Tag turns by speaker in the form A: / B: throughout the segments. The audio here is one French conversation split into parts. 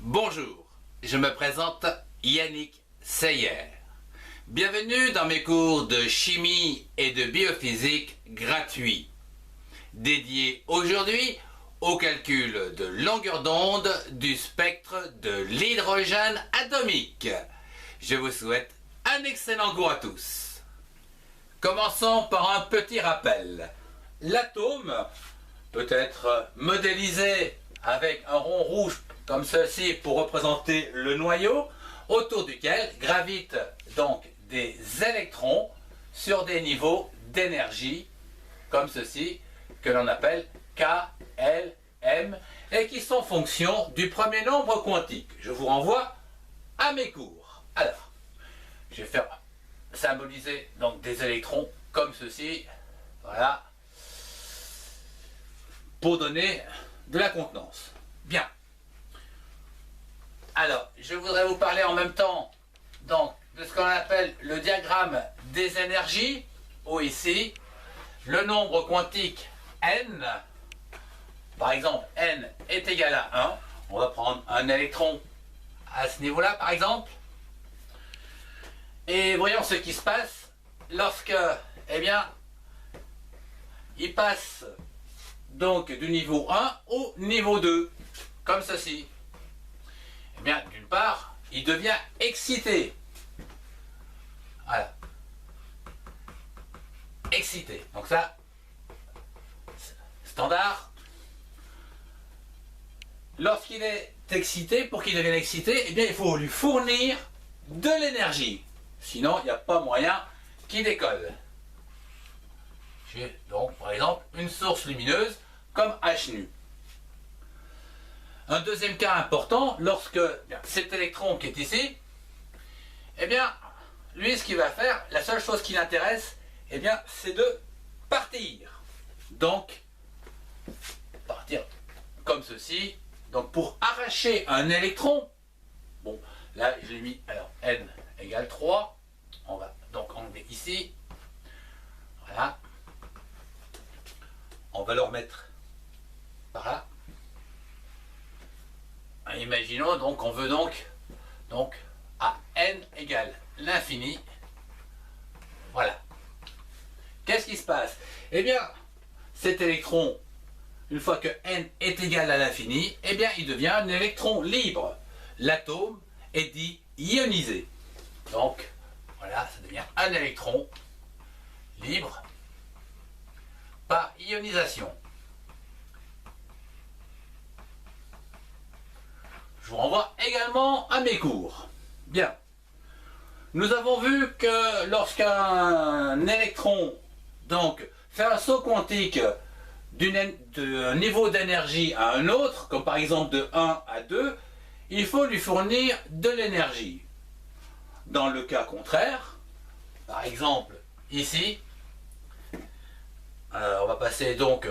A: Bonjour, je me présente Yannick Seyer. Bienvenue dans mes cours de chimie et de biophysique gratuits, dédiés aujourd'hui au calcul de longueur d'onde du spectre de l'hydrogène atomique. Je vous souhaite un excellent cours à tous. Commençons par un petit rappel. L'atome peut être modélisé avec un rond rouge comme ceci pour représenter le noyau autour duquel gravitent donc des électrons sur des niveaux d'énergie comme ceci que l'on appelle K, L, M et qui sont fonction du premier nombre quantique. Je vous renvoie à mes cours. Alors, je vais faire symboliser donc des électrons comme ceci, voilà, pour donner de la contenance. Bien. Alors, je voudrais vous parler en même temps donc, de ce qu'on appelle le diagramme des énergies, où ici, le nombre quantique n, par exemple, n est égal à 1, on va prendre un électron à ce niveau-là, par exemple, et voyons ce qui se passe lorsque, eh bien, il passe donc du niveau 1 au niveau 2, comme ceci. Eh bien, d'une part, il devient excité. Voilà. Excité. Donc ça, standard. Lorsqu'il est excité, pour qu'il devienne excité, eh bien, il faut lui fournir de l'énergie. Sinon, il n'y a pas moyen qu'il décolle. J'ai donc, par exemple, une source lumineuse comme H nu. Un deuxième cas important, lorsque cet électron qui est ici, eh bien, lui, ce qu'il va faire, la seule chose qui l'intéresse, eh bien, c'est de partir. Donc, partir comme ceci. Donc, pour arracher un électron, bon, là, je l'ai mis, alors, n égale 3. On va donc enlever ici. Voilà. On va le remettre par là. Imaginons donc on veut donc à n égale l'infini. Voilà. Qu'est-ce qui se passe? Eh bien, cet électron, une fois que n est égal à l'infini, eh bien, il devient un électron libre. L'atome est dit ionisé. Donc, voilà, ça devient un électron libre par ionisation. Je vous renvoie également à mes cours. Bien. Nous avons vu que lorsqu'un électron donc, fait un saut quantique d'un niveau d'énergie à un autre, comme par exemple de 1 à 2, il faut lui fournir de l'énergie. Dans le cas contraire, par exemple ici, on va passer donc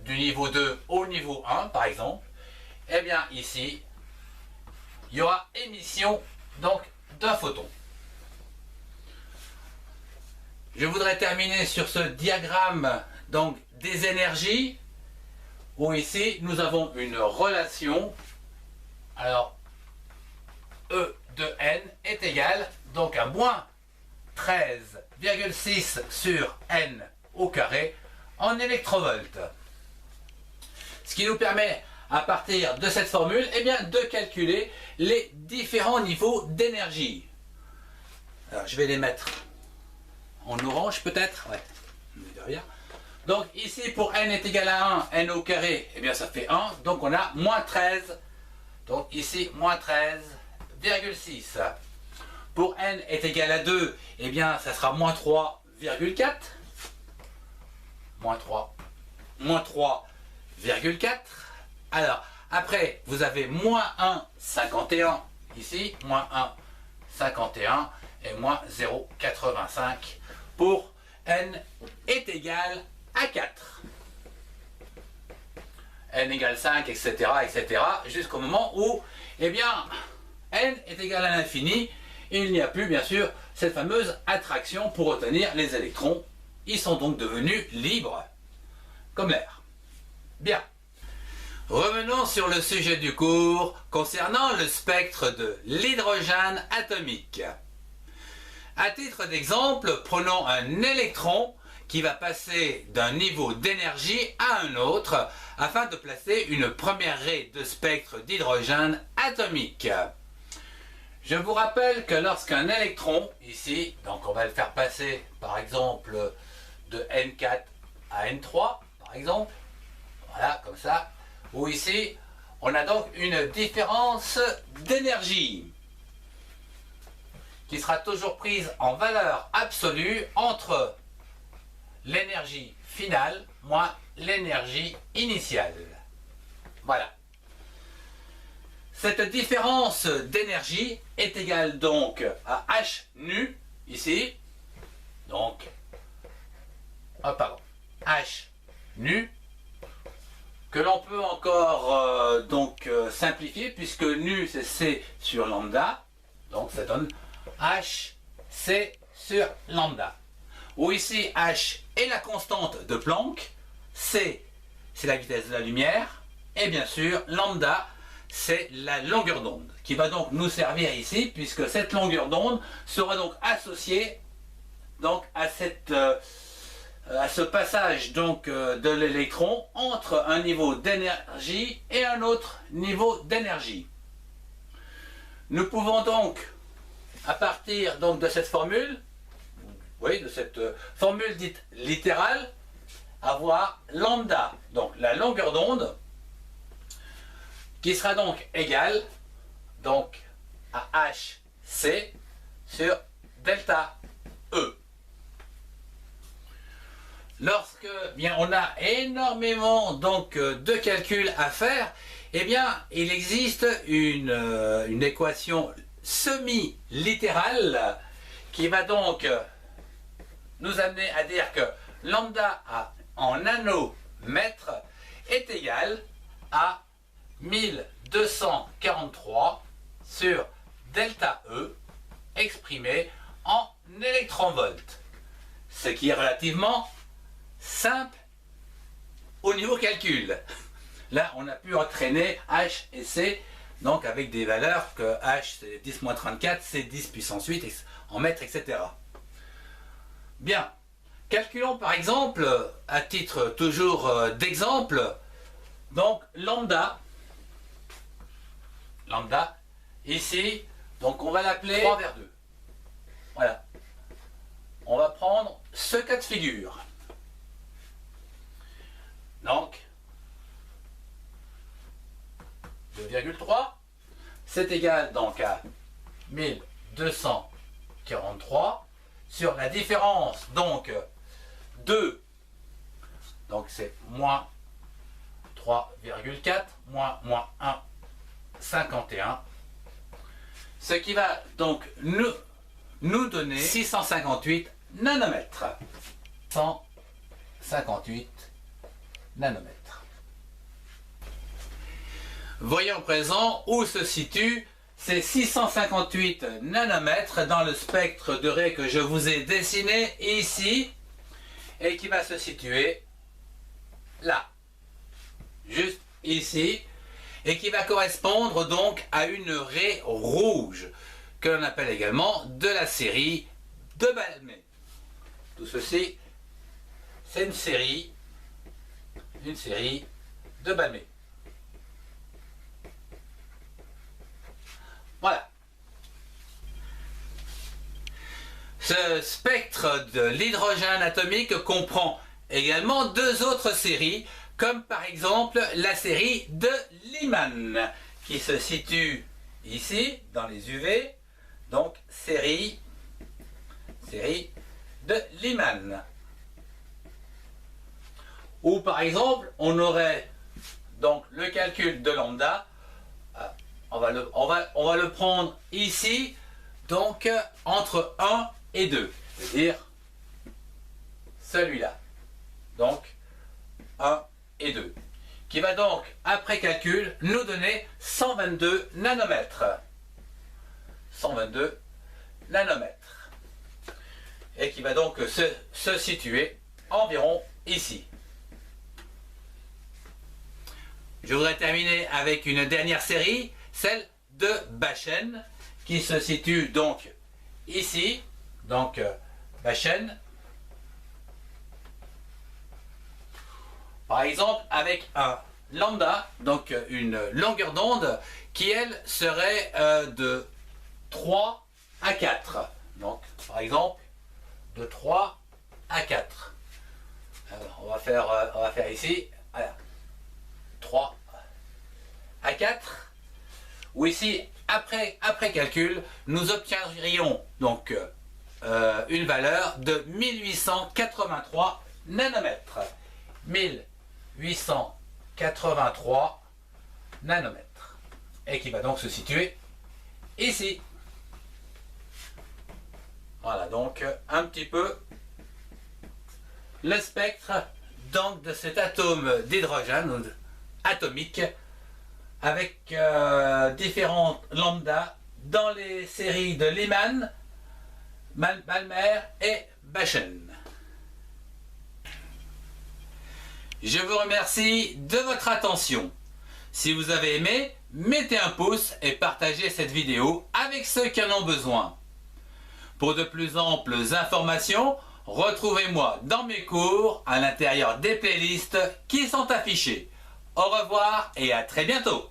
A: du niveau 2 au niveau 1 par exemple, eh bien ici, il y aura émission donc d'un photon. Je voudrais terminer sur ce diagramme donc des énergies, où ici nous avons une relation. Alors, E de n est égal donc à moins 13,6 sur n au carré en électrovolts. Ce qui nous permet, à partir de cette formule, eh bien, de calculer les différents niveaux d'énergie. Alors, je vais les mettre en orange peut-être. Ouais. Donc ici, pour n est égal à 1, n au carré, eh bien, ça fait 1. Donc on a moins 13. Donc ici, moins 13,6. Pour n est égal à 2, eh bien, ça sera moins 3,4. Moins 3,4. Alors, après, vous avez moins 1,51 ici, moins 1,51 et moins 0,85 pour n est égal à 4. N égale 5, etc., etc., jusqu'au moment où, eh bien, n est égal à l'infini, il n'y a plus, bien sûr, cette fameuse attraction pour retenir les électrons. Ils sont donc devenus libres, comme l'air. Bien. Revenons sur le sujet du cours concernant le spectre de l'hydrogène atomique. À titre d'exemple, prenons un électron qui va passer d'un niveau d'énergie à un autre afin de placer une première raie de spectre d'hydrogène atomique. Je vous rappelle que lorsqu'un électron, ici, donc on va le faire passer par exemple de N4 à N3, par exemple, voilà, comme ça, ou ici, on a donc une différence d'énergie qui sera toujours prise en valeur absolue entre l'énergie finale moins l'énergie initiale. Voilà. Cette différence d'énergie est égale donc à H nu, ici, donc, H nu, que l'on peut encore simplifier, puisque nu c'est C sur lambda, donc ça donne H C sur lambda. Où ici H est la constante de Planck, C c'est la vitesse de la lumière, et bien sûr lambda c'est la longueur d'onde, qui va donc nous servir ici, puisque cette longueur d'onde sera donc associée donc à ce passage donc de l'électron entre un niveau d'énergie et un autre niveau d'énergie. Nous pouvons donc, à partir donc de cette formule, oui, de cette formule dite littérale, avoir lambda, donc la longueur d'onde, qui sera donc égale donc à hc sur delta E. Lorsque bien on a énormément donc de calculs à faire, eh bien il existe une équation semi-littérale qui va donc nous amener à dire que lambda en nanomètres est égal à 1243 sur delta E exprimé en électronvolts, ce qui est relativement simple au niveau calcul. Là on a pu entraîner H et C donc avec des valeurs que H c'est 10-34, C 10 puissance 8 en mètres, etc. Bien, calculons par exemple, à titre toujours d'exemple, donc lambda, ici, donc on va l'appeler 3/2. Voilà. On va prendre ce cas de figure. Donc, 2,3, c'est égal donc à 1243 sur la différence, donc 2, donc c'est moins 3,4, moins 1, 51, ce qui va donc nous donner 658 nanomètres. 158 nanomètres. Voyons présent où se situent ces 658 nanomètres dans le spectre de raies que je vous ai dessiné ici et qui va se situer là, juste ici, et qui va correspondre donc à une raie rouge que l'on appelle également de la série de Balmer. Tout ceci, c'est une série de Balmer. Voilà. Ce spectre de l'hydrogène atomique comprend également deux autres séries, comme par exemple la série de Lyman, qui se situe ici, dans les UV, donc série de Lyman. Ou par exemple, on aurait donc le calcul de lambda, on va le prendre ici, donc entre 1 et 2, c'est-à-dire celui-là, donc 1 et 2, qui va donc, après calcul, nous donner 122 nanomètres. 122 nanomètres. Et qui va donc se situer environ ici. Je voudrais terminer avec une dernière série, celle de Bachène, qui se situe donc ici, donc Bachène. Par exemple, avec un lambda, donc une longueur d'onde, qui elle serait de 3 à 4. Donc, par exemple, de 3 à 4. Alors, on va faire ici, voilà, 3 à 4. Ou ici, après calcul, nous obtiendrions donc une valeur de 1883 nanomètres. 1883 nanomètres. Et qui va donc se situer ici. Voilà donc un petit peu le spectre donc de cet atome d'hydrogène atomique avec différents lambdas dans les séries de Lyman, Balmer et Bachène. Je vous remercie de votre attention. Si vous avez aimé, mettez un pouce et partagez cette vidéo avec ceux qui en ont besoin. Pour de plus amples informations, retrouvez-moi dans mes cours à l'intérieur des playlists qui sont affichées. Au revoir et à très bientôt.